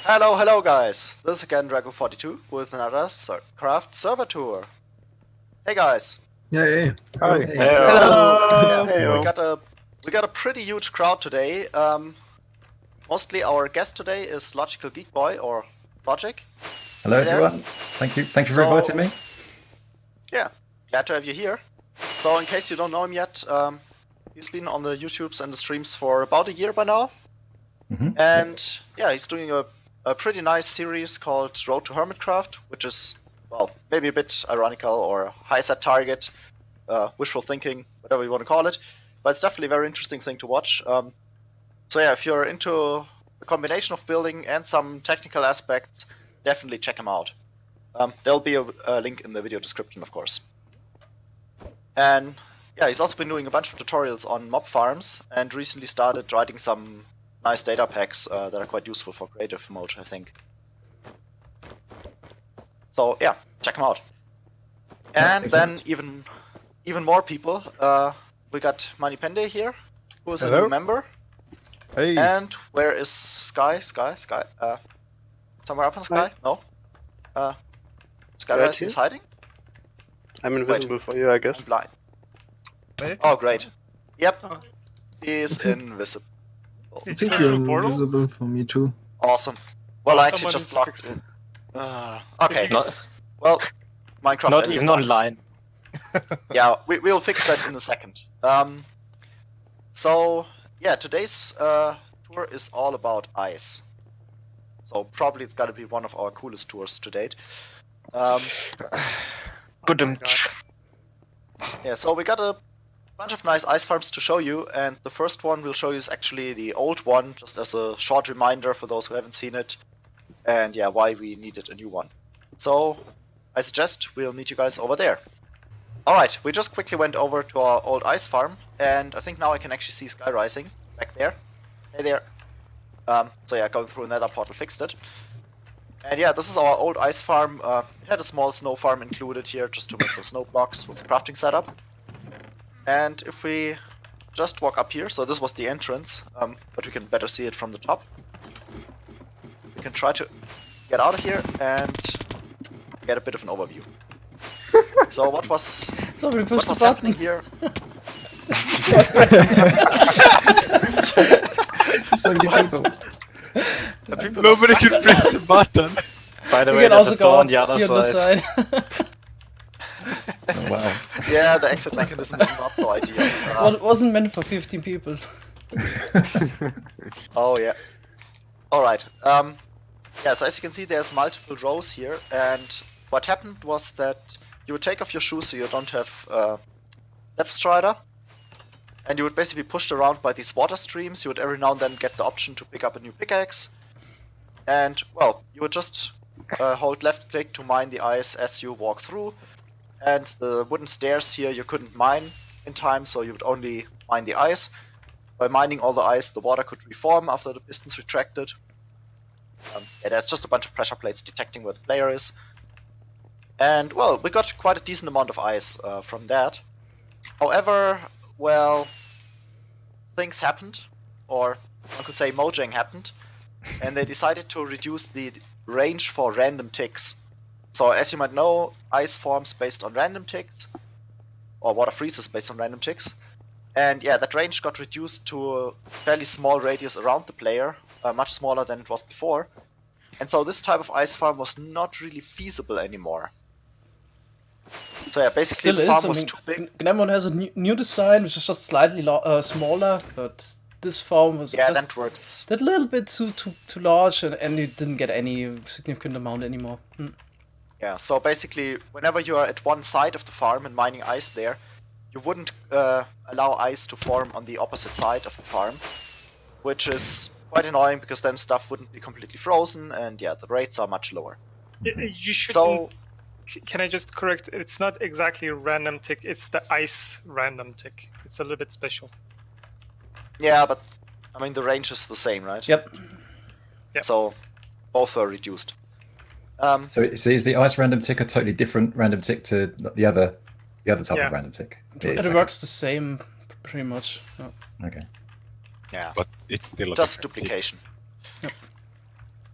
Hello guys! This is again Drago42 with another SciCraft server tour. Hey guys! Hey. Hi. Hey. Hello! Hello. We got a pretty huge crowd today. Mostly our guest today is LogicalGeekBoy or Logic. Hello Hey there. everyone. Thank you for inviting me. Yeah, glad to have you here. So in case you don't know him yet, he's been on the YouTubes and the streams for about a year by now. And yeah, he's doing a pretty nice series called Road to Hermitcraft, which is, well, maybe a bit ironical or high set target, wishful thinking, whatever you want to call it. But it's definitely a very interesting thing to watch. So yeah, if you're into a combination of building and some technical aspects, definitely check him out. There'll be a link in the video description, of course. And yeah, he's also been doing a bunch of tutorials on mob farms and recently started writing some nice data packs that are quite useful for creative mode, I think. So yeah, check him out. And then even more people. We got Manipende here, who is a new member. Hey. And where is Sky? Somewhere up in the sky? No. Skyrise is hiding? I'm invisible for you, I guess. I'm blind. Wait. Oh, great. Yep. Oh. He's invisible. I think you're invisible for me too. Awesome. Well, I actually someone just needs to logged fix in. Okay. Not- Well, Minecraft. Not and its even bugs. online. Yeah, we'll fix that in a second. So yeah, today's tour is all about ice. So probably it's gotta be one of our coolest tours to date. Yeah, so we got a bunch of nice ice farms to show you, and the first one we'll show you is actually the old one, just as a short reminder for those who haven't seen it, and yeah, why we needed a new one. So I suggest we'll meet you guys over there. Alright, we just quickly went over to our old ice farm, and I think now I can actually see Sky Rising back there. Hey there. So yeah, going through another portal fixed it. And yeah, this is our old ice farm. It had a small snow farm included here just to make some snow blocks with the crafting setup. And if we just walk up here, so this was the entrance, but we can better see it from the top. We can try to get out of here and get a bit of an overview. So what was happening here? So many people. Nobody can press the button. By the You way, can there's also a go door out on the other here on the side. side. Oh, wow. Yeah, the exit mechanism is not so ideal. Well, it wasn't meant for 15 people. Oh yeah. Alright. Yeah, so as you can see there's multiple rows here, and what happened was that you would take off your shoes so you don't have left strider, and you would basically be pushed around by these water streams. You would every now and then get the option to pick up a new pickaxe, and well, you would just hold left click to mine the ice as you walk through, and the wooden stairs here you couldn't mine in time, so you would only mine the ice. By mining all the ice, the water could reform after the pistons retracted. Yeah, there's just a bunch of pressure plates detecting where the player is. And, well, we got quite a decent amount of ice from that. However, well, things happened, or one could say Mojang happened, and they decided to reduce the range for random ticks. So, as you might know, ice forms based on random ticks, or water freezes based on random ticks. And yeah, that range got reduced to a fairly small radius around the player, much smaller than it was before. And so this type of ice farm was not really feasible anymore. So yeah, basically Still the is. farm I was mean, too big. Gnemon has a new design, which is just slightly smaller, but this farm was Yeah, just that works. that little bit too large, and you didn't get any significant amount anymore. Yeah, so basically, whenever you are at one side of the farm and mining ice there, you wouldn't allow ice to form on the opposite side of the farm, which is quite annoying because then stuff wouldn't be completely frozen, and yeah, the rates are much lower. You should. So, Can I just correct? It's not exactly a random tick. It's the ice random tick. It's a little bit special. yeah, but I mean the range is the same, right? Yep. Yep. So both were reduced. So is the ice random tick a totally different random tick to the other type Yeah. of random tick? It works the same, pretty much. Yeah. Okay. Yeah, But it's still a just different duplication. Yep.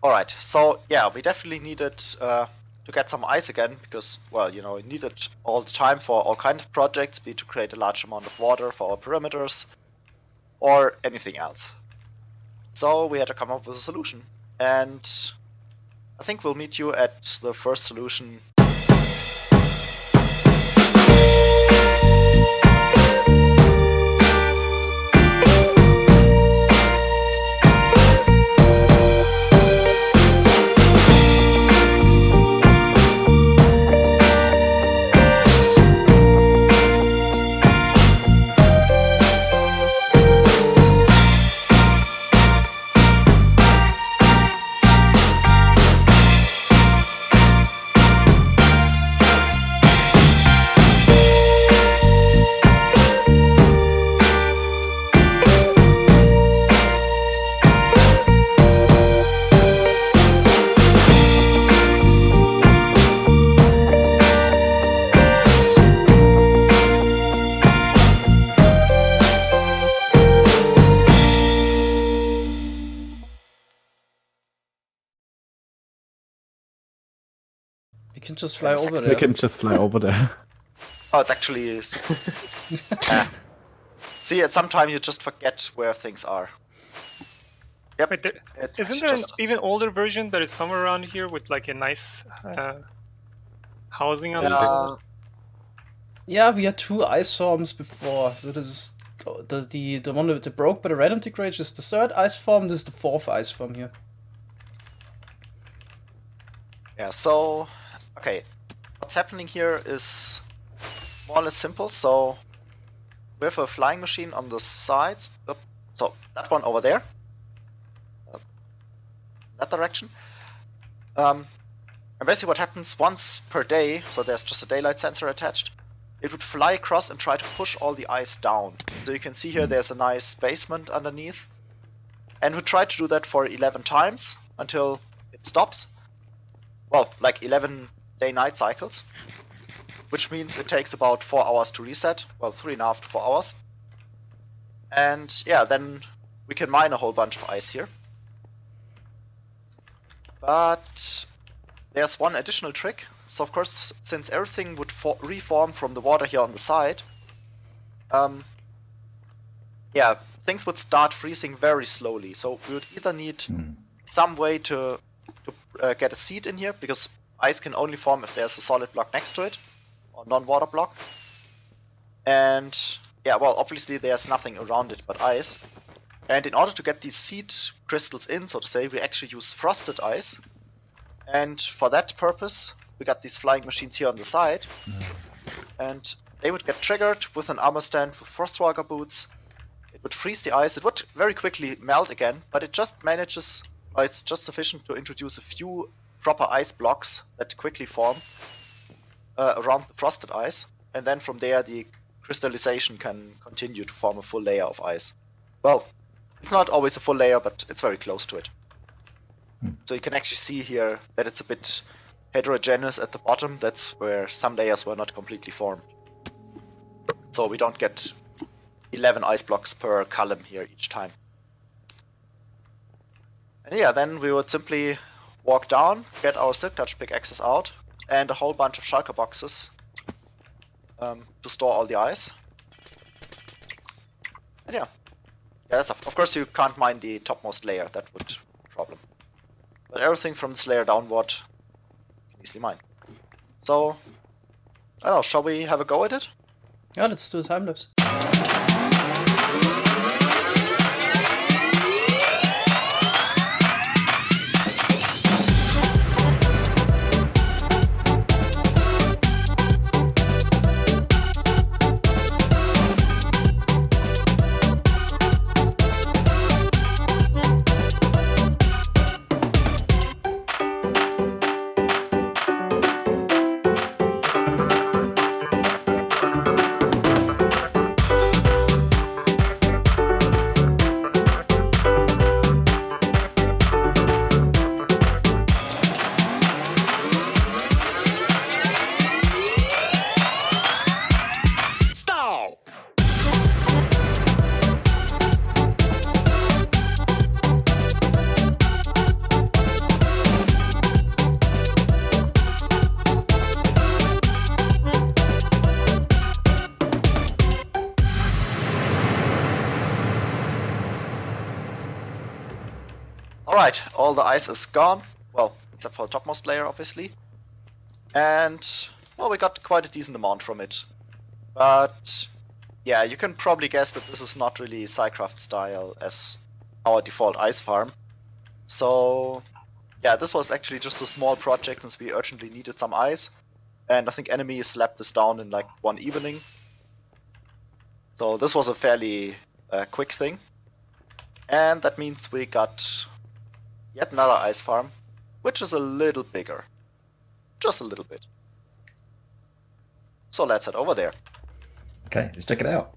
Alright, so yeah, we definitely needed to get some ice again, because, well, you know, we needed all the time for all kinds of projects, be it to create a large amount of water for our perimeters, or anything else. So we had to come up with a solution, and I think we'll meet you at the first solution. We can just fly over there. We can just fly over there. Oh, it's actually super. See, at some time you just forget where things are. Yep. Wait, it's isn't there an just- even older version that is somewhere around here with like a nice housing on Yeah. Yeah, we had 2 ice forms before. So this is the one that broke by the random tick rage is the 3rd ice form. This is the 4th ice form here. Yeah, so, okay, what's happening here is more or less simple. So we have a flying machine on the sides. So that one over there, that direction. And basically what happens once per day, so there's just a daylight sensor attached, it would fly across and try to push all the ice down. So you can see here there's a nice basement underneath. And we try to do that for 11 times until it stops. Well, like 11 day-night cycles, which means it takes about 4 hours to reset. Well, 3.5 to 4 hours. And yeah, then we can mine a whole bunch of ice here. But there's one additional trick. So of course, since everything would reform from the water here on the side, yeah, things would start freezing very slowly. So we would either need some way to get a seed in here, because ice can only form if there's a solid block next to it, or non-water block. And yeah, well, obviously there's nothing around it but ice. And in order to get these seed crystals in, so to say, we actually use frosted ice. And for that purpose, we got these flying machines here on the side. And they would get triggered with an armor stand with Frostwalker boots. It would freeze the ice. It would very quickly melt again, but it just manages, or it's just sufficient to introduce a few proper ice blocks that quickly form around the frosted ice. And then from there, the crystallization can continue to form a full layer of ice. Well, it's not always a full layer, but it's very close to it. So you can actually see here that it's a bit heterogeneous at the bottom. That's where some layers were not completely formed. So we don't get 11 ice blocks per column here each time. And yeah, then we would simply walk down, get our silk touch pickaxes out, and a whole bunch of shulker boxes to store all the ice. And yeah. Yes, of course you can't mine the topmost layer, that would be a problem. But everything from this layer downward you can easily mine. So, I don't know, shall we have a go at it? Yeah, let's do a time lapse. Alright, all the ice is gone. Well, except for the topmost layer, obviously. And, well, we got quite a decent amount from it. But, yeah, you can probably guess that this is not really SciCraft style as our default ice farm. So, yeah, this was actually just a small project since we urgently needed some ice. And I think enemy slapped this down in like one evening. So this was a fairly quick thing. And that means we got yet another ice farm, which is a little bigger. Just a little bit. So let's head over there. Okay, let's check it out.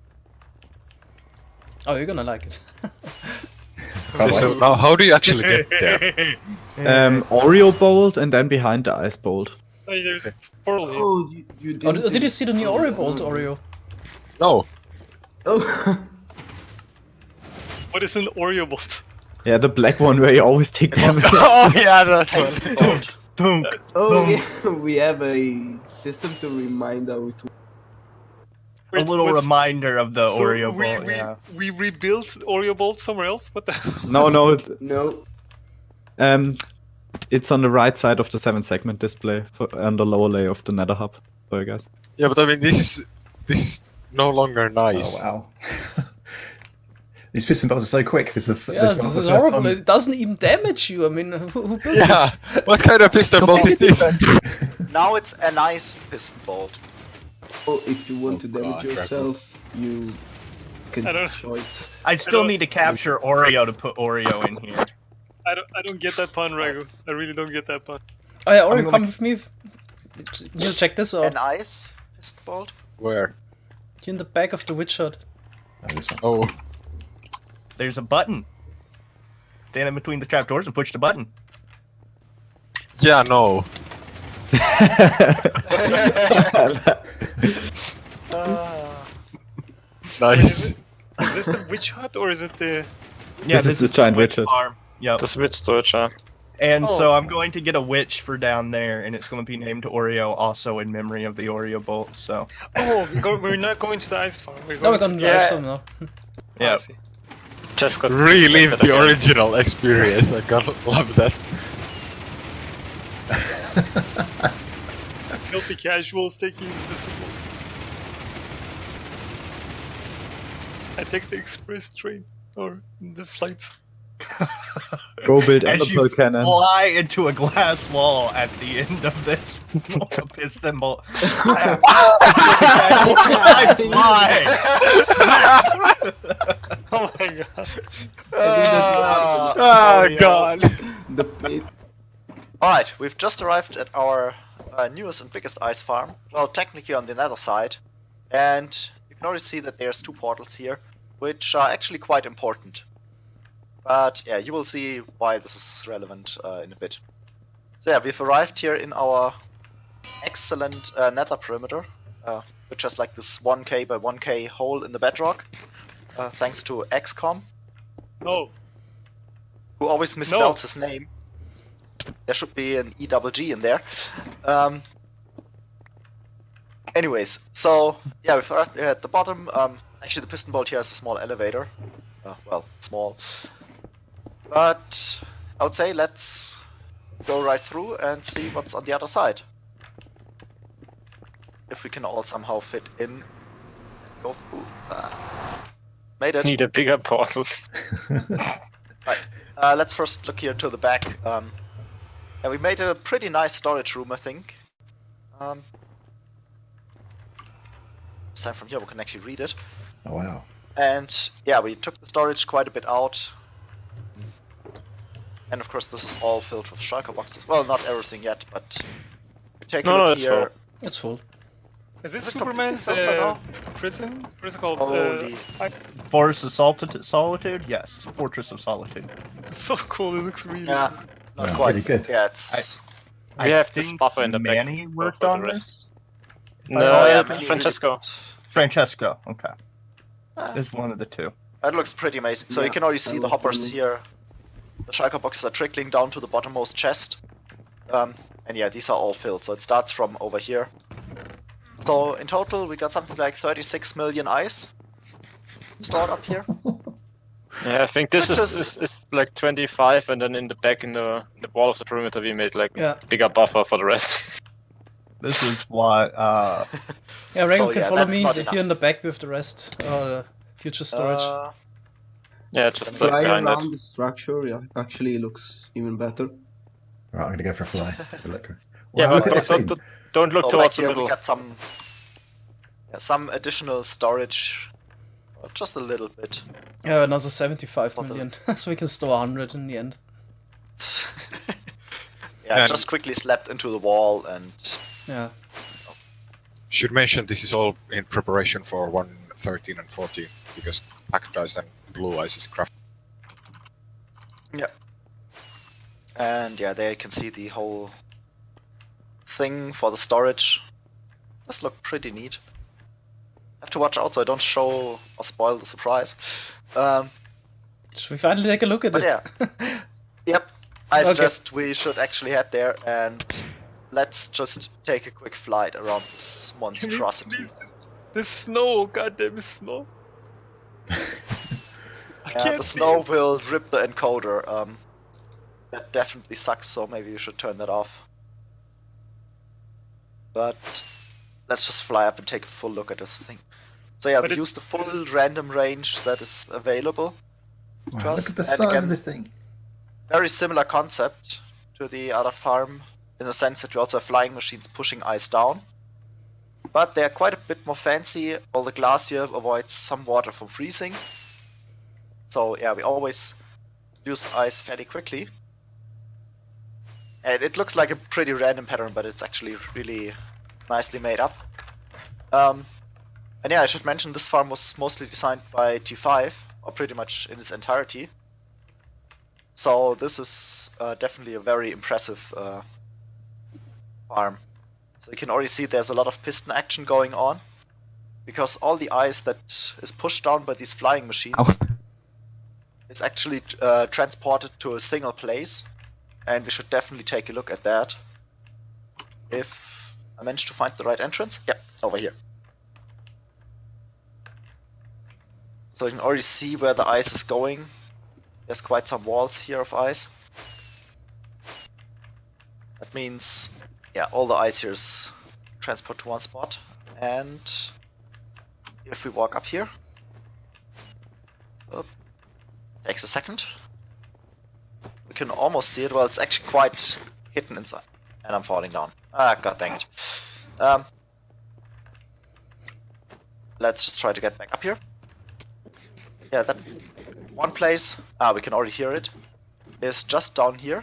Oh, you're gonna like it. Okay, so now how do you actually get there? Oreo bolt and then behind the ice bolt. Oh, there's a portal here. Oh, you didn't. Oh, did you see the new Oreo bolt, Oreo? No. Oh. What is an Oreo bolt? Yeah, the black one where you always take damage. Oh yeah, that's one. Boom. Oh, yeah, we have a system to remind our to. A little reminder of the So Oreo we, bolt. Yeah. we rebuilt Oreo bolt somewhere else? What the? No, No. it's on the right side of the 7-segment display on the lower layer of the nether hub. Sorry, guys. Yeah, but I mean, this is no longer nice. Oh wow. These piston bolts are so quick. This is the, Yeah, this this one's is the first horrible. time. It doesn't even damage you. I mean, who built Yeah. What kind of piston bolt is this? Now it's a nice piston bolt. Oh, if you want to damage God, yourself, you can I don't- choice. I still don't- need to capture Oreo to put Oreo in here. I don't get that pun, Ragu. I really don't get that pun. Oh yeah, Oreo, gonna- come with me. You'll check this out. An ice piston bolt. Where? You're in the back of the witch hut. Oh, this one. Oh. There's a button. Stand in between the trapdoors and push the button. Yeah, no. Nice. Is this the witch hut or is it the? Yeah, This is the giant witch witch hut. farm. Yep. Das wird Deutsch, ja. And so Oh. I'm going to get a witch for down there, and it's going to be named Oreo, also in memory of the Oreo bolt. So Oh, we're not going to the ice farm. We're No, we're going gonna to. try some now. yeah. I see. Just got Relive disconnected the again. original experience. I gotta love that. Filthy casuals taking this. I take the express train or the flight. Go build As you Underpearl cannon. fly into a glass wall at the end of this piston bolt. I fly! Oh my god. Oh god. The pit. Alright, we've just arrived at our newest and biggest ice farm. Well, technically on the nether side. And you can already see that there's 2 portals here, which are actually quite important. But yeah, you will see why this is relevant in a bit. So yeah, we've arrived here in our excellent nether perimeter, which has like this 1k by 1k hole in the bedrock, thanks to XCOM, No. who always misspells his name. There should be an EGG in there. Anyways, so yeah, we've arrived here at the bottom. Actually, the piston bolt here has a small elevator. Well, small. But I would say let's go right through and see what's on the other side. If we can all somehow fit in. Go through. Made it. Need a bigger portal. Right. Let's first look here to the back. Yeah, we made a pretty nice storage room, I think. This time from here we can actually read it. Oh wow. And yeah, we took the storage quite a bit out. And of course this is all filled with shulker boxes. Well, not everything yet, but we take a No, look that's here. It's full. Is this It's completely Superman's filled by now. prison? Prison called Holy. Forest of Solitude? Yes. Fortress of Solitude. So cool, it looks really Yeah, not Wow, quite. really good. Yeah, it's... We have this think buffer in the back. Manny worked for the on rest. this? No, Oh, yeah, Manny Francesco. really- Francesco. Okay. Ah. There's one of the two. That looks pretty amazing. So you Yeah, can already see I the love hoppers them. here. The shulker boxes are trickling down to the bottommost chest. And yeah, these are all filled. So it starts from over here. So in total, we got something like 36 million ice stored up here. Yeah, I think this Which is like 25, and then in the back in the wall of the perimeter we made like Yeah. a bigger buffer for the rest. This is what Yeah, Rego So, can yeah, follow that's me not here enough. in the back with the rest. Future storage. Yeah, just like Fly behind around it. the structure, yeah, actually looks even better. Right, I'm going to go for a fly. Good luck. Yeah, Wow, look but at this don't, thing. don't look So back towards the here middle. we got some additional storage. Just a little bit. Yeah, another 75 For the- million. So we can store 100 in the end. Yeah, And- just quickly slapped into the wall and Yeah. Should mention this is all in preparation for 1.13 and 14 because packed ice and blue ice is crafted. and yeah, there you can see the whole thing for the storage. This look pretty neat. Have to watch out so I don't show or spoil the surprise. Should we finally take a look at But it? yeah. Yep. I Okay. suggest we should actually head there and let's just take a quick flight around this monstrosity. This snow, goddamn snow. I Yeah, can't the see snow it. will rip the encoder. That definitely sucks, so maybe you should turn that off. But let's just fly up and take a full look at this thing. So yeah, But we use the full random range that is available. Wow, look Just- at the and size again- of this thing. Very similar concept to the other farm, in the sense that we also have flying machines pushing ice down. But they're quite a bit more fancy. All the glass here avoids some water from freezing. So yeah, we always use ice fairly quickly. And it looks like a pretty random pattern, but it's actually really nicely made up. And yeah, I should mention this farm was mostly designed by T5, or pretty much in its entirety. So this is definitely a very impressive farm. So you can already see there's a lot of piston action going on, because all the ice that is pushed down by these flying machines is actually transported to a single place, and we should definitely take a look at that. If I manage to find the right entrance, yeah, over here. So you can already see where the ice is going. There's quite some walls here of ice. That means, yeah, all the ice here is transported to one spot. And if we walk up here, takes a second. We can almost see it. Well, it's actually quite hidden inside. And I'm falling down. Ah, god dang it. Let's just try to get back up here. Yeah, that one place, we can already hear it, is just down here,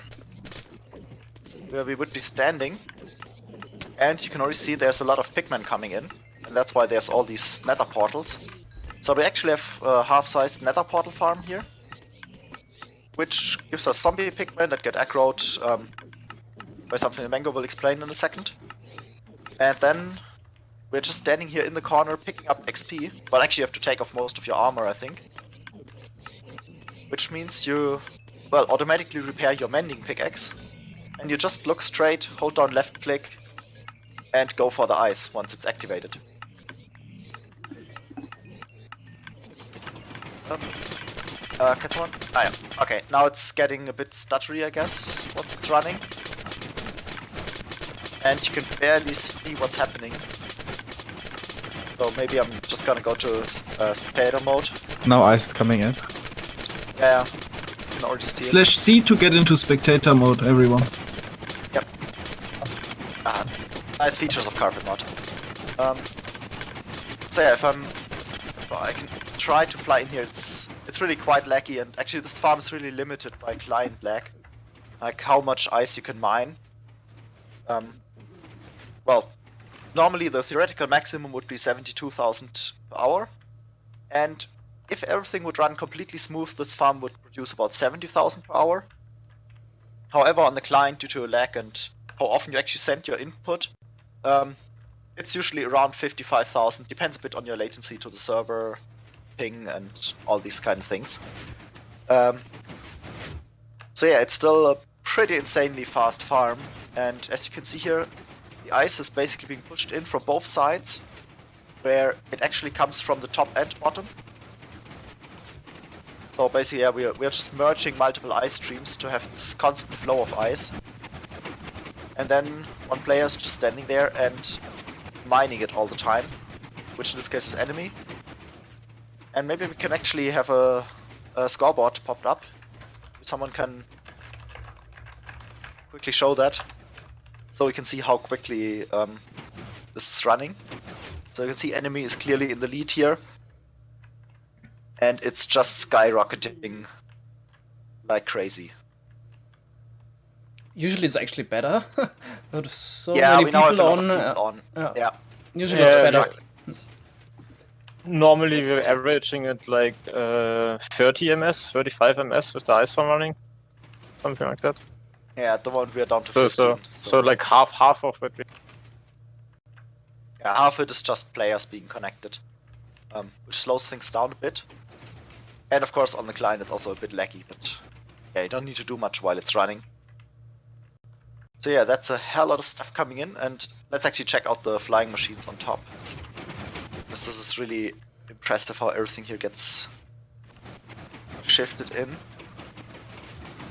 where we would be standing. And you can already see there's a lot of pigmen coming in, and that's why there's all these nether portals. So we actually have a half-sized nether portal farm here, which gives us zombie pigmen that get aggroed by something ilmango will explain in a second. And then we're just standing here in the corner picking up XP. Well, actually you have to take off most of your armor, I think. Which means you, well, automatically repair your mending pickaxe. And you just look straight, hold down left click, and go for the ice once it's activated. Katon? Ah yeah, okay, now it's getting a bit stuttery, I guess, once it's running. And you can barely see what's happening. So maybe I'm just gonna go to spectator mode. Now ice is coming in. Yeah, you can already see it. /C to get into spectator mode, everyone. Yep. Nice features of carpet mod. So yeah, if I can try to fly in here. It's really quite laggy, and actually this farm is really limited by client lag, like how much ice you can mine. Well, normally the theoretical maximum would be 72,000 per hour, and if everything would run completely smooth, this farm would produce about 70,000 per hour. However, on the client, due to a lag and how often you actually send your input, it's usually around 55,000. Depends a bit on your latency to the server, ping, and all these kind of things. So yeah, it's still a pretty insanely fast farm, and as you can see here, the ice is basically being pushed in from both sides, where it actually comes from the top and bottom. So basically, yeah, we are just merging multiple ice streams to have this constant flow of ice. And then one player is just standing there and mining it all the time, which in this case is enemy. And maybe we can actually have a scoreboard popped up. Someone can quickly show that, so we can see how quickly this is running. So you can see enemy is clearly in the lead here, and it's just skyrocketing like crazy. Usually it's actually better. But so Yeah, many we now have a people lot of people on. on. Yeah. Usually Yeah, it's better. Exactly. Normally we're averaging at like 30 ms, 35 ms with the ice farm running, something like that. Yeah, at the moment we are down to So 15. so like half of it. Yeah, half of it is just players being connected, which slows things down a bit. And of course on the client it's also a bit laggy, but yeah, you don't need to do much while it's running. So yeah, that's a hell lot of stuff coming in, and let's actually check out the flying machines on top. Because this is really impressive how everything here gets shifted in.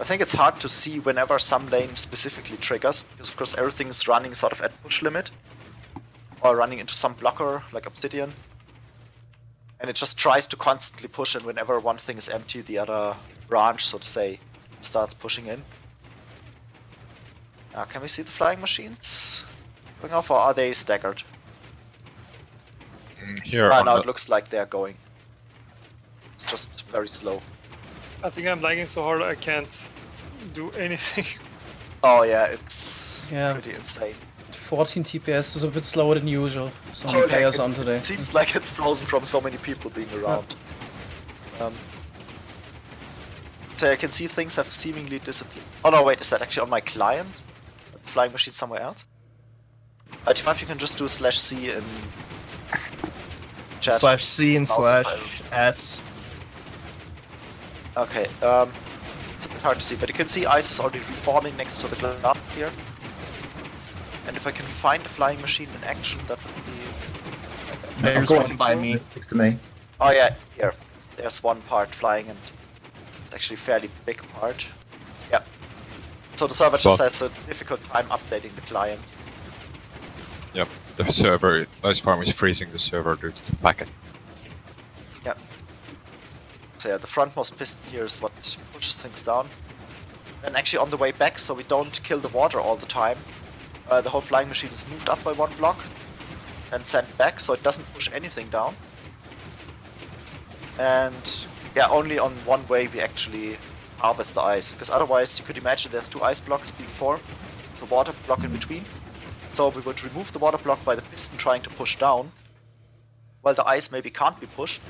I think it's hard to see whenever some lane specifically triggers, because of course everything is running sort of at push limit, or running into some blocker like Obsidian. And it just tries to constantly push, and whenever one thing is empty, the other branch, so to say, starts pushing in. Now, can we see the flying machines going off, or are they staggered? Here Ah, on now the- it looks like they're going. It's just very slow. I think I'm lagging so hard I can't do anything. Oh yeah, it's Yeah. pretty insane. 14 TPS is a bit slower than usual. So Oh, many like, players it on today. seems like it's frozen from so many people being around. So I can see things have seemingly disappeared. Oh no, wait, is that actually on my client? The flying machine somewhere else? If you can just do /C in chat. /C and Mouse /S. Okay, it's a bit hard to see, but you can see ice is already reforming next to the glass here. And if I can find a flying machine in action, that would be... There's one by me. Next to me. Oh yeah, here. There's one part flying, and it's actually a fairly big part. Yeah. So the server just has a difficult time updating the client. Yep, the server, ice farm is freezing the server due to the packet. Yeah. So yeah, the frontmost piston here is what pushes things down. And actually on the way back, so we don't kill the water all the time, the whole flying machine is moved up by one block and sent back, so it doesn't push anything down. And yeah, only on one way we actually harvest the ice, because otherwise you could imagine there's two ice blocks being formed, with a water block in between. So we would remove the water block by the piston trying to push down, while the ice maybe can't be pushed,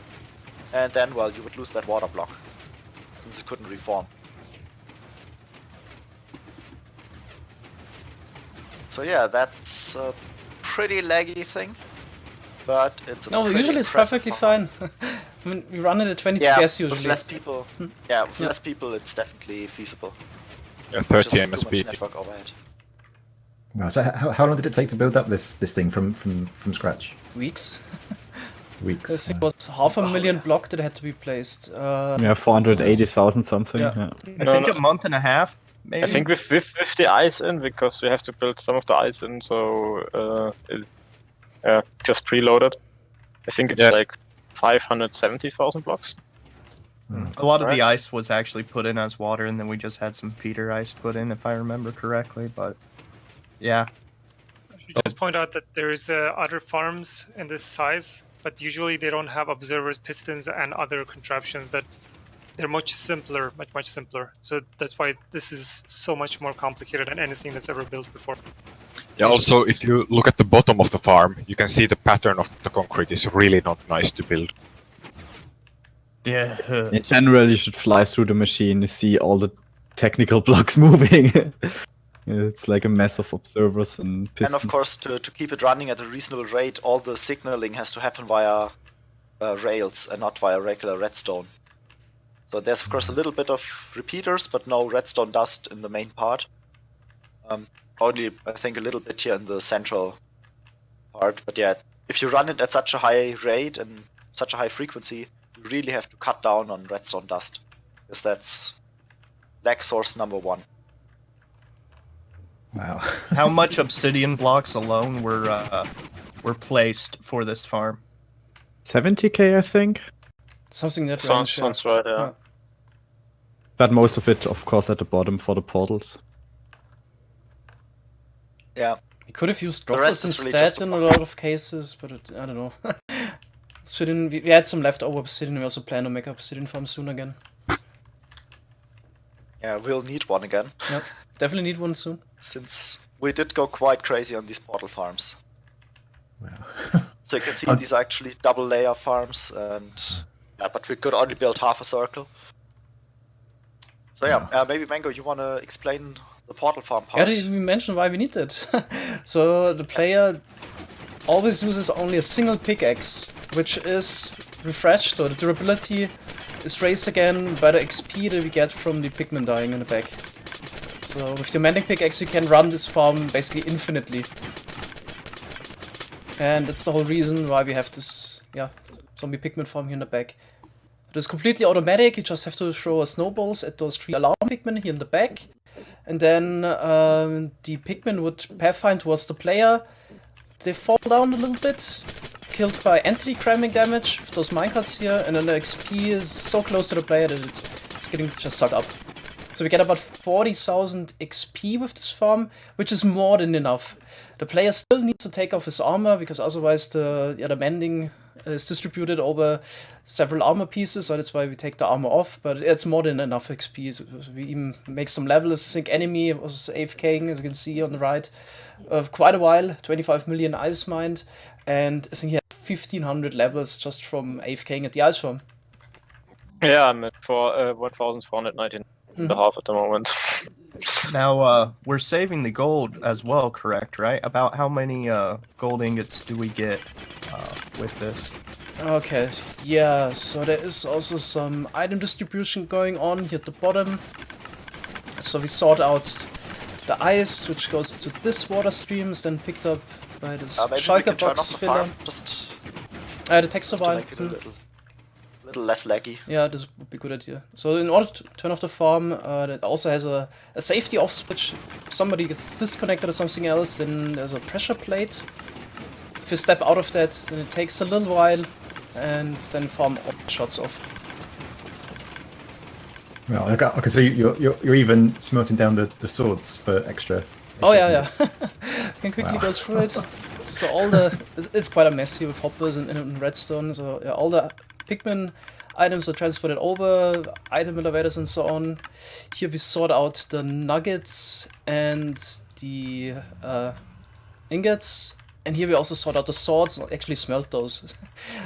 and then, well, you would lose that water block, since it couldn't reform. So yeah, that's a pretty laggy thing, but it's a No, pretty usually it's impressive perfectly farm. fine. I mean, we run it at 20 Yeah, TPS with usually. less people. Yeah, with less people, it's definitely feasible. Yeah, Just 30 too much MSP. network overhead. Wow, so how long did it take to build up this thing from scratch? Weeks. Weeks. I think it was 500,000 block that had to be placed. Yeah, 480,000 something. Yeah. Yeah. I No, think no. a month and a half, maybe. I think with the ice in, because we have to build some of the ice in, so just preloaded. I think it's Yeah. like 570,000 blocks. a lot of the Right. ice was actually put in as water, and then we just had some feeder ice put in, if I remember correctly. But yeah, Just point out that there's other farms in this size, but usually they don't have observers, pistons, and other contraptions. That they're much simpler, much simpler. So that's why this is so much more complicated than anything that's ever built before. Yeah, also, if you look at the bottom of the farm, you can see the pattern of the concrete is really not nice to build. yeah. In general, you should fly through the machine to see all the technical blocks moving. It's like a mess of observers and pistons. And of course, to keep it running at a reasonable rate, all the signaling has to happen via rails and not via regular redstone. So there's of course a little bit of repeaters, but no redstone dust in the main part. Only, I think, a little bit here in the central part. But yeah, if you run it at such a high rate and such a high frequency, you you really have to cut down on redstone dust, because that's lag source number 1. Wow. How much obsidian blocks alone were placed for this farm? 70k, I think. Something that Sounds right, yeah. But most of it, of course, at the bottom for the portals. Yeah. We could have used The rest droppers is really instead just a in a lot of cases, but I don't know. Obsidian, we had some leftover obsidian. We also plan to make obsidian farm soon again. Yeah, we'll need one again. Yep, definitely need one soon. Since we did go quite crazy on these portal farms. Wow. So you can see these are actually double layer farms, and yeah, but we could only build half a circle. So yeah, maybe Mango, you want to explain the portal farm part? Yeah, we mentioned why we need it. So the player always uses only a single pickaxe, which is refreshed, so the durability is raised again by the XP that we get from the pigmen dying in the back. So with the mending pickaxe you can run this farm basically infinitely. And that's the whole reason why we have this, zombie pigmen farm here in the back. It is completely automatic, you just have to throw snowballs at those 3 alarm pigmen here in the back. And then the pigmen would pathfind towards the player. They fall down a little bit, killed by anti-cramming damage with those minecarts here, and then the XP is so close to the player that it's getting just sucked up. So we get about 40,000 XP with this farm, which is more than enough. The player still needs to take off his armor, because otherwise the mending is distributed over several armor pieces, so that's why we take the armor off, but it's more than enough XP. So we even make some levels. I think enemy was AFKing, as you can see on the right, of quite a while, 25 million ice mined, and I think he had 1500 levels just from AFKing at the ice farm. Yeah, I'm at 1,419 and a half at the moment. Now, we're saving the gold as well, correct, right? About how many gold ingots do we get with this? Okay, yeah, so there is also some item distribution going on here at the bottom. So we sort out the ice, which goes to this water stream, is then picked up by this shulker box filler. Just the texture to make it a little less laggy. Yeah, this would be a good idea. So in order to turn off the farm, that also has a safety off switch. If somebody gets disconnected or something else, then there's a pressure plate. If you step out of that, then it takes a little while, and then farm shuts off. Well, I can see you're even smelting down the swords for extra. Oh yeah. Can quickly go through it. So all it's quite a mess here with hoppers and redstone. So yeah, all the pigmen items are transported over, item elevators and so on. Here we sort out the nuggets and the ingots. And here we also sort out the swords, actually smelt those.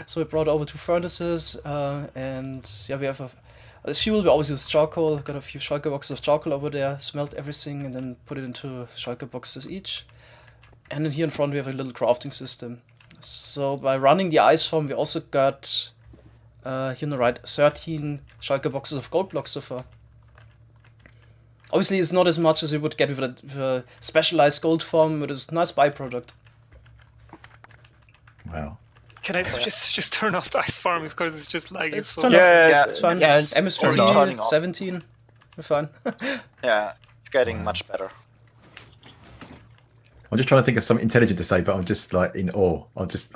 So we brought over 2 furnaces, and yeah, we have as fuel. We always use charcoal. Got a few shulker boxes of charcoal over there, smelt everything, and then put it into shulker boxes each. And then here in front we have a little crafting system. So by running the ice farm, we also got, here on the right, 13 shulker boxes of gold blocks so far. Obviously it's not as much as you would get with a specialized gold farm, but it's a nice byproduct. Wow. Can I just turn off the ice farms because it's just like It's so turned off. It's fine. Yeah, MS15, 17. We're fine. Yeah, it's getting much better. I'm just trying to think of something intelligent to say, but I'm just like in awe. I'm just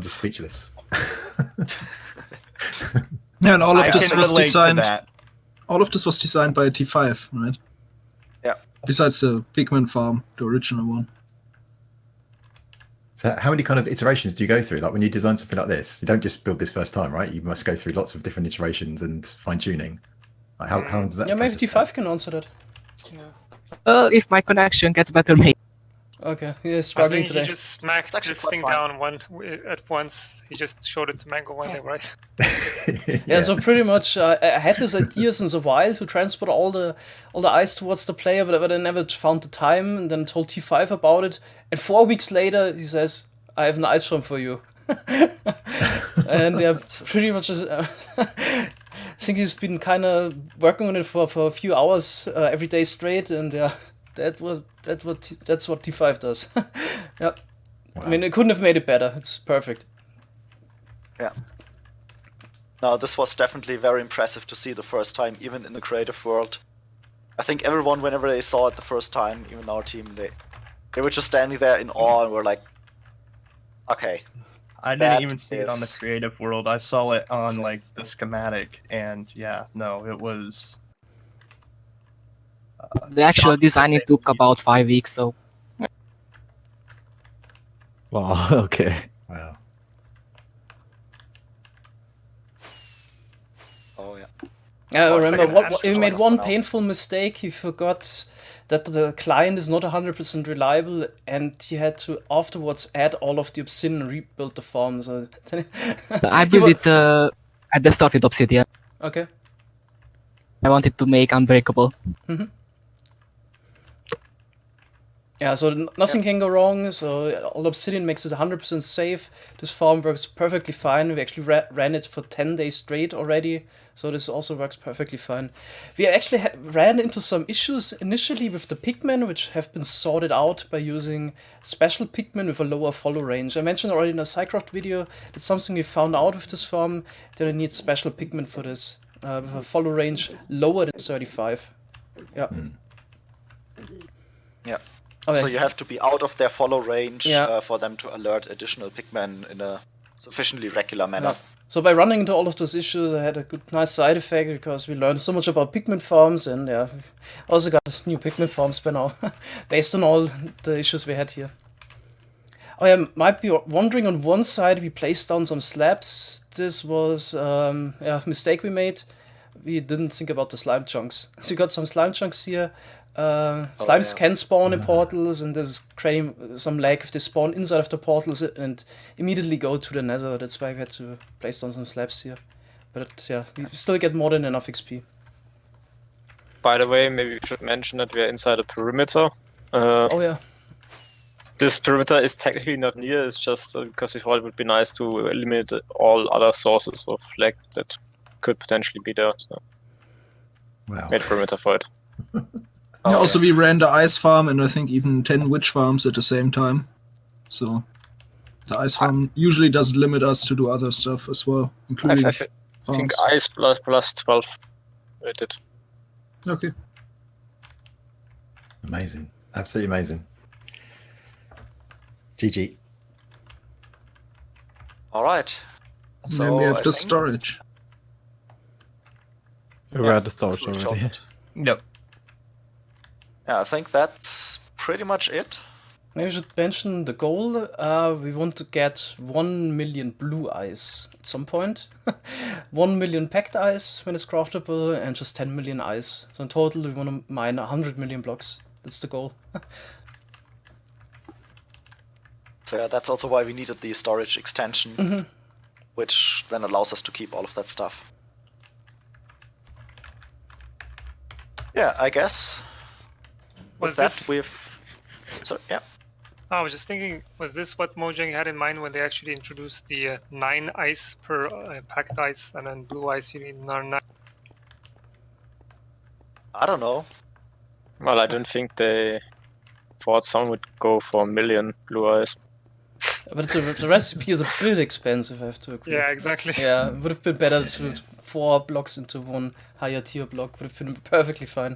speechless. Yeah, and all of I this can was relate to designed. that. All of this was designed by T5, right? Yeah. Besides the pigment farm, the original one. So how many kind of iterations do you go through? Like when you design something like this, you don't just build this first time, right? You must go through lots of different iterations and fine tuning. Like how long does that? Yeah, maybe T5 can answer that. Yeah. Well, if my connection gets better, maybe. Okay, he is I struggling think today. he just smacked this thing down at once. He just showed it to Mango one day, right? Yeah, so pretty much I had this idea since a while to transport all the ice towards the player, but I never found the time, and then told T5 about it. And 4 weeks later, he says, "I have an ice farm for you." And yeah, pretty much. I think he's been kind of working on it for a few hours every day straight, and yeah, that's what T5 does. Yeah, wow. I mean, it couldn't have made it better. It's perfect. Yeah. No, this was definitely very impressive to see the first time, even in the creative world. I think everyone, whenever they saw it the first time, even our team, they were just standing there in awe and were like, okay. I didn't even see it on the creative world. I saw it on like the schematic, and yeah, no, it was. The actual designing took about 5 weeks, so. Wow. Okay. Wow. Oh yeah. I remember like he made one painful mistake. He forgot that the client is not 100% reliable, and he had to afterwards add all of the obsidian and rebuild the farm. So I built it at the start with obsidian. Okay. I wanted to make unbreakable. Mm-hmm. Yeah, so nothing can go wrong. So all obsidian makes it 100% safe. This farm works perfectly fine. We actually ran it for 10 days straight already. So this also works perfectly fine. We actually ran into some issues initially with the pigmen, which have been sorted out by using special pigmen with a lower follow range. I mentioned already in a SciCraft video, it's something we found out with this farm, that I need special pigmen for this, with a follow range lower than 35. Yeah. Yeah. Okay. So you have to be out of their follow range Yeah. for them to alert additional pigmen in a sufficiently regular manner. Yeah. So by running into all of those issues, I had a nice side effect because we learned so much about pigment farms, and yeah, we also got new pigment farms by now, based on all the issues we had here. Oh yeah, might be wondering, on one side we placed down some slabs. This was a mistake we made. We didn't think about the slime chunks. So we got some slime chunks here. Slimes can spawn in portals, and there's creating some lag if they spawn inside of the portals and immediately go to the nether. That's why we had to place down some slabs here. But yeah, we still get more than enough XP. By the way, maybe we should mention that we are inside a perimeter. Oh yeah. This perimeter is technically not near, it's just because we thought it would be nice to eliminate all other sources of lag that could potentially be there. So Wow. made perimeter for it. Yeah, also, we ran the ice farm and I think even 10 witch farms at the same time. So the ice farm usually doesn't limit us to do other stuff as well, including I think farms. ice plus 12 we did. Okay. Amazing. Absolutely amazing. GG. All right. And then we have the storage. We had the storage already. Yep. Yeah, I think that's pretty much it. Maybe we should mention the goal. We want to get 1 million blue ice at some point. 1 million packed ice when it's craftable, and just 10 million ice. So in total we want to mine 100 million blocks. That's the goal. So yeah, that's also why we needed the storage extension, which then allows us to keep all of that stuff. Yeah, I guess with that we've... So, yeah. I was just thinking, was this what Mojang had in mind when they actually introduced the 9 ice per packed ice, and then blue ice you need another 9? I don't know. Well, I don't think they thought someone would go for 1 million blue ice. But the recipe is a bit expensive, I have to agree. Yeah, exactly. Yeah, it would have been better to put 4 blocks into one higher tier block. Would have been perfectly fine.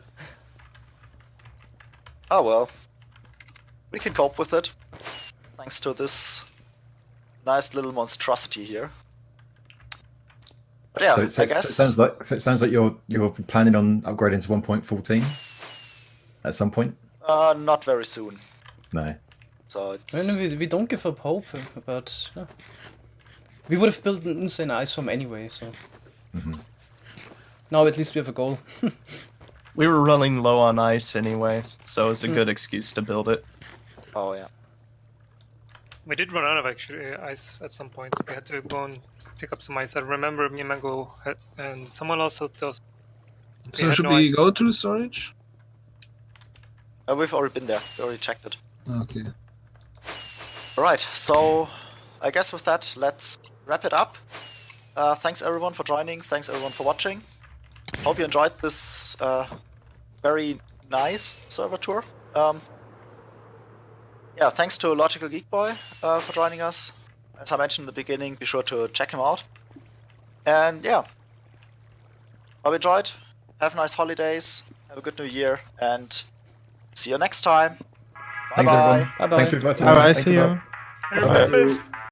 Oh well. We can cope with it. Thanks to this nice little monstrosity here. But yeah, So I it guess... sounds like you're planning on upgrading to 1.14 at some point? Not very soon. No. So it's... I mean, we don't give up hope, but yeah. We would have built an insane ice farm anyway, so... Now at least we have a goal. We were running low on ice anyway, so it's a good excuse to build it. Oh yeah. We did run out of actually ice at some point. We had to go and pick up some ice. I remember me and Mango and someone else helped us. So should we go to the storage? We've already been there. We already checked it. Okay. Alright, so I guess with that, let's wrap it up. Thanks everyone for joining. Thanks everyone for watching. Hope you enjoyed this very nice server tour. Yeah, thanks to LogicalGeekBoy for joining us. As I mentioned in the beginning, be sure to check him out. And yeah, hope you enjoyed. Have nice holidays. Have a good new year, and see you next time. Bye Thanks, bye. everyone. Bye bye. Thanks for inviting Bye me. bye. Thanks See a you. lot. Remember this.